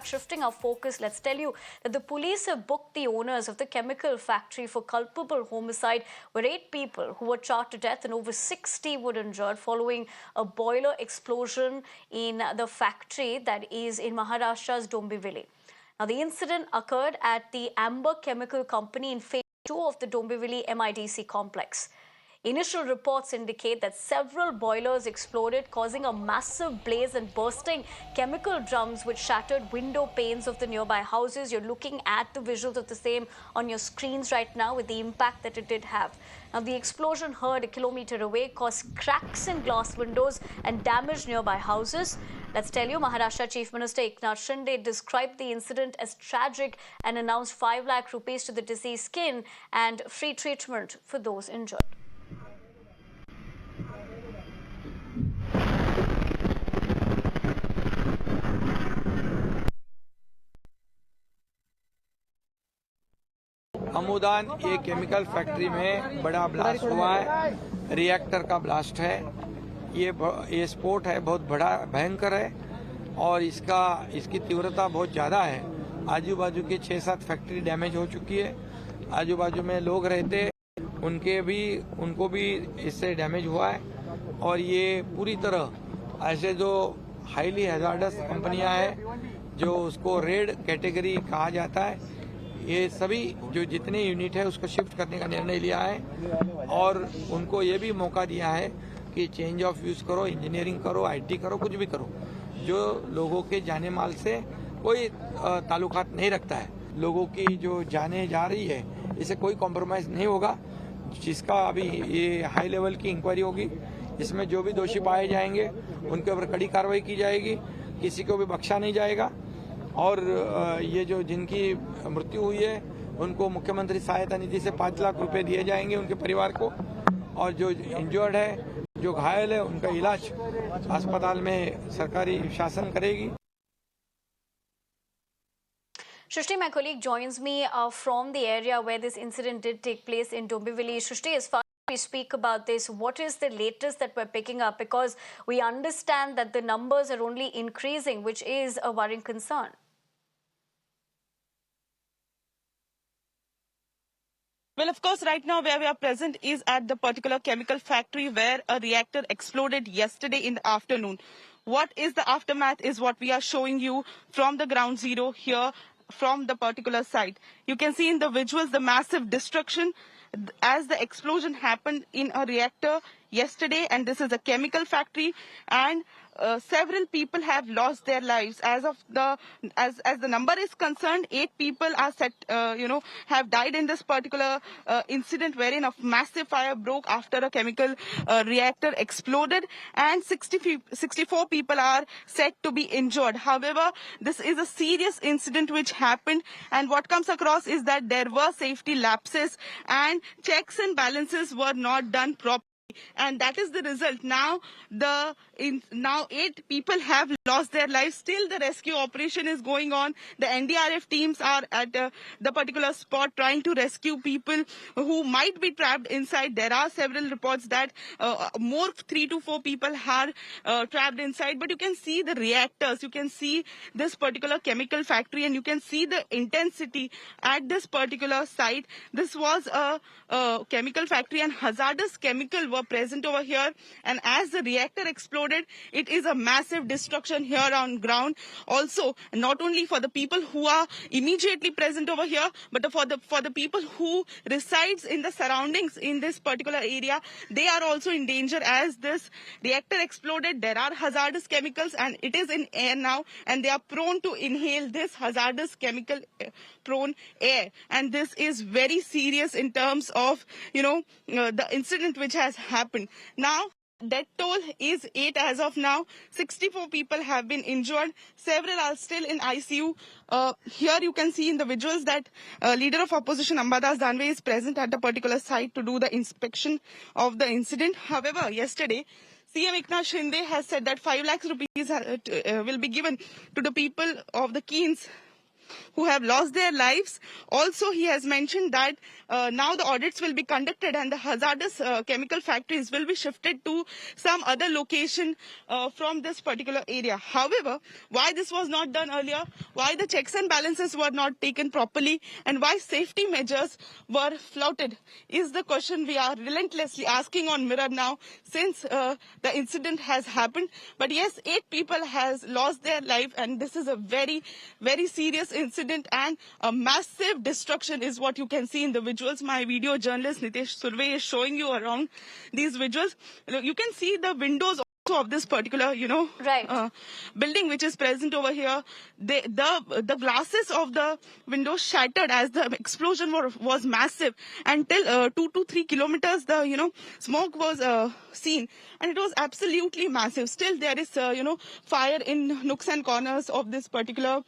fact, shifting our focus, let's tell you that the police have booked the owners of the chemical factory for culpable homicide, where 8 people who were charged to death and over 60 were injured following a boiler explosion in the factory that is in Maharashtra's Dombivli. Now, the incident occurred at the Amber Chemical Company in phase 2 of the Dombivli MIDC complex. Initial reports indicate that several boilers exploded, causing a massive blaze and bursting chemical drums which shattered window panes of the nearby houses. You're looking at the visuals of the same on your screens right now with the impact that it did have. Now, the explosion heard a kilometer away caused cracks in glass windows and damaged nearby houses. Let's tell you, Maharashtra Chief Minister Eknath Shinde described the incident as tragic and announced 5 lakh rupees to the deceased kin and free treatment for those injured. अमूदान ये chemical factory में बड़ा blast हुआ है, reactor का blast है। ये स्फोट है, बहुत बड़ा भयंकर है और इसकी तीव्रता बहुत ज़्यादा है। आजू बाजू की 6-7 फैक्ट्री डैमेज हो चुकी है। आजू बाजू में लोग रहते, उनको भी इससे डैमेज हुआ है और ये पूरी तरह ऐसे जो हाईली हैजार्डस कंपनियां हैं, जो उसको रेड कैटेगरी कहा जाता है, ये सभी जो जितने यूनिट है उसको शिफ्ट करने का निर्णय लिया है और उनको ये भी मौका दिया है कि चेंज ऑफ यूज करो, इंजीनियरिंग करो, आईटी करो, कुछ भी करो, जो लोगों के जाने माल से कोई ताल्लुकात नहीं रखता है। लोगों की जो जाने जा रही है इसे कोई कॉम्प्रोमाइज नहीं होगा, जिसका अभी ये हाई लेवल की इंक्वायरी होगी। इसमें जो भी दोषी पाए जाएंगे उनके ऊपर कड़ी कार्रवाई की जाएगी, किसी को भी बख्शा नहीं जाएगा और ये जो जिनकी मृत्यु हुई है उनको मुख्यमंत्री सहायता निधि से 5 लाख रुपए दिए जाएंगे उनके परिवार को, और जो इंजर्ड है, जो घायल है, उनका इलाज अस्पताल में सरकारी शासन करेगी। Shrishti, my colleague, joins me from the area where this incident did take place in Dombivli. Shrishti, as far as we speak about this, what is the latest that we're picking up? Because we understand that the numbers are only increasing, which is a worrying concern. Well, of course, right now where we are present is at the particular chemical factory where a reactor exploded yesterday in the afternoon. What is the aftermath is what we are showing you from the ground zero here from the particular site. You can see in the visuals the massive destruction as the explosion happened in a reactor yesterday, and this is a chemical factory, and several people have lost their lives. As the number is concerned, 8 people are have died in this particular incident, wherein a massive fire broke after a chemical reactor exploded, and 64 people are said to be injured. However, this is a serious incident which happened, and what comes across is that there were safety lapses and checks and balances were not done properly. And that is the result. Now 8 people have lost their lives. Still the rescue operation is going on. The NDRF teams are at the particular spot trying to rescue people who might be trapped inside. There are several reports that more 3 to 4 people are trapped inside. But you can see the reactors. You can see this particular chemical factory, and you can see the intensity at this particular site. This was a chemical factory, and hazardous chemical were present over here, and as the reactor exploded, it is a massive destruction here on ground. Also, not only for the people who are immediately present over here, but for the people who resides in the surroundings in this particular area, they are also in danger. As this reactor exploded, there are hazardous chemicals, and it is in air now, and they are prone to inhale this hazardous chemical prone air, and this is very serious in terms of the incident which has happened. Now death toll is 8 as of now. 64 people have been injured. Several are still in ICU. Here you can see in the visuals that leader of opposition Ambadas Danve is present at the particular site to do the inspection of the incident. However, yesterday CM Eknath Shinde has said that 5 lakhs rupees will be given to the people of the Keens who have lost their lives. Also, he has mentioned that now the audits will be conducted and the hazardous chemical factories will be shifted to some other location from this particular area. However, why this was not done earlier, why the checks and balances were not taken properly, and why safety measures were flouted is the question we are relentlessly asking on Mirror now since the incident has happened. But yes, 8 people has lost their life, and this is a very, very serious incident and a massive destruction is what you can see in the visuals. My video journalist Nitesh Surve is showing you around these visuals. You can see the windows also of this particular, Right. building which is present over here. The glasses of the windows shattered as the explosion was massive. Until 2 to 3 kilometers, the smoke was seen, and it was absolutely massive. Still, there is fire in nooks and corners of this particular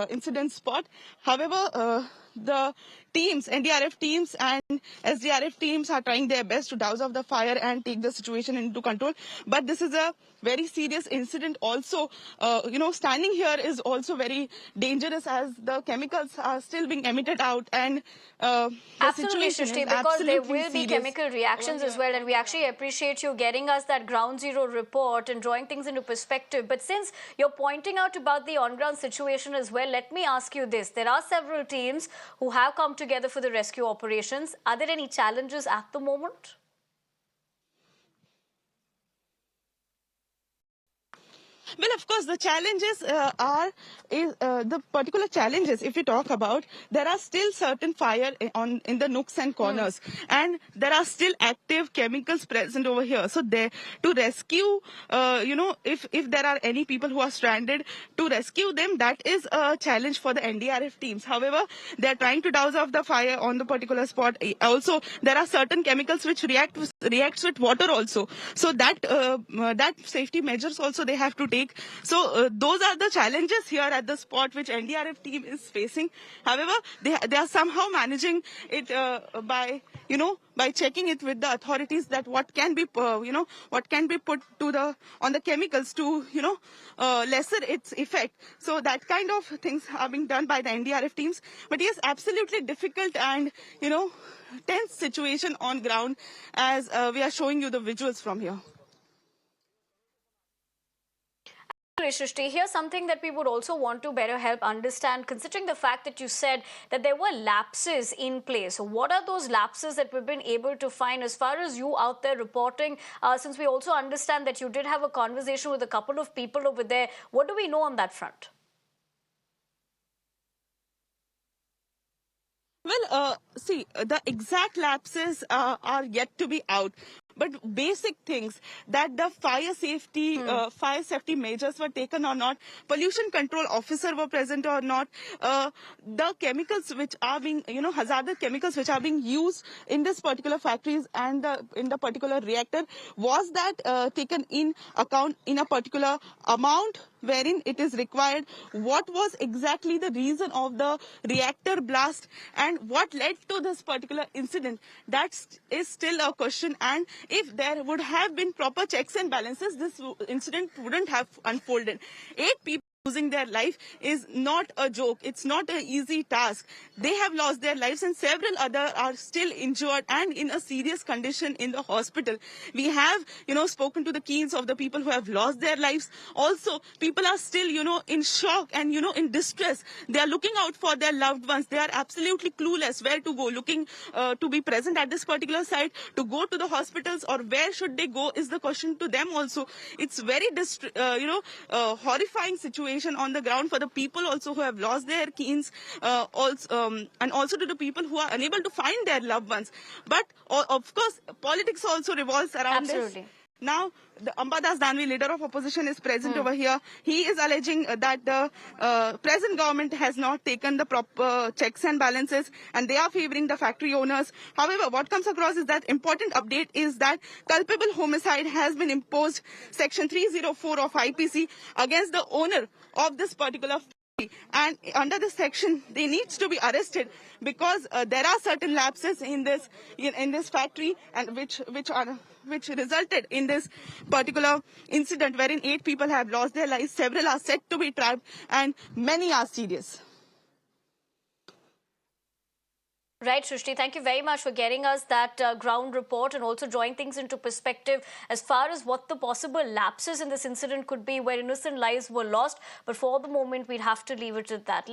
incident spot. However, the teams, NDRF teams and SDRF teams are trying their best to douse off the fire and take the situation into control. But this is a very serious incident also. Standing here is also very dangerous as the chemicals are still being emitted out, and the Absolutely, situation Shrishti, is because absolutely there will be serious. chemical reactions as well, and we actually appreciate you getting us that ground zero report and drawing things into perspective. But since you're pointing out about the on-ground situation as well, let me ask you this. There are several teams who have come together for the rescue operations. Are there any challenges at the moment? Well, of course, the challenges are the particular challenges. If we talk about, there are still certain fire in the nooks and corners, and there are still active chemicals present over here. So to rescue, if there are any people who are stranded, to rescue them, that is a challenge for the NDRF teams. However, they are trying to douse off the fire on the particular spot. Also, there are certain chemicals which reacts with water also. So that safety measures also they have to take. So those are the challenges here at the spot which NDRF team is facing. However, they are somehow managing it by checking it with the authorities that what can be put on the chemicals to lessen its effect. So that kind of things are being done by the NDRF teams. But yes, absolutely difficult and tense situation on ground as we are showing you the visuals from here. Shrishti, here's something that we would also want to better help understand, considering the fact that you said that there were lapses in place. So what are those lapses that we've been able to find as far as you out there reporting? Since we also understand that you did have a conversation with a couple of people over there, what do we know on that front? Well, see, the exact lapses are yet to be out. But basic things that the fire safety measures were taken or not, pollution control officer were present or not, the chemicals which are being, hazardous chemicals which are being used in this particular factories and in the particular reactor, was that taken in account in a particular amount wherein it is required? What was exactly the reason of the reactor blast and what led to this particular incident? That is still a question, and if there would have been proper checks and balances, this incident wouldn't have unfolded. 8 people losing their life is not a joke. It's not an easy task. They have lost their lives and several others are still injured and in a serious condition in the hospital. We have, spoken to the keens of the people who have lost their lives. Also, people are still, in shock and, in distress. They are looking out for their loved ones. They are absolutely clueless where to go, looking to be present at this particular site, to go to the hospitals, or where should they go is the question to them also. It's very, horrifying situation on the ground for the people also who have lost their keens, and also to the people who are unable to find their loved ones. But of course, politics also revolves around Absolutely. this. Now, the Ambadas Danvi, leader of opposition, is present over here. He is alleging that the present government has not taken the proper checks and balances and they are favoring the factory owners. However, what comes across is that important update is that culpable homicide has been imposed, section 304 of IPC, against the owner of this particular factory. And under this section, they needs to be arrested because there are certain lapses in this factory, and which resulted in this particular incident wherein 8 people have lost their lives, several are said to be trapped, and many are serious. Right, Shrishti, thank you very much for getting us that ground report and also drawing things into perspective as far as what the possible lapses in this incident could be where innocent lives were lost. But for the moment, we'd have to leave it at that.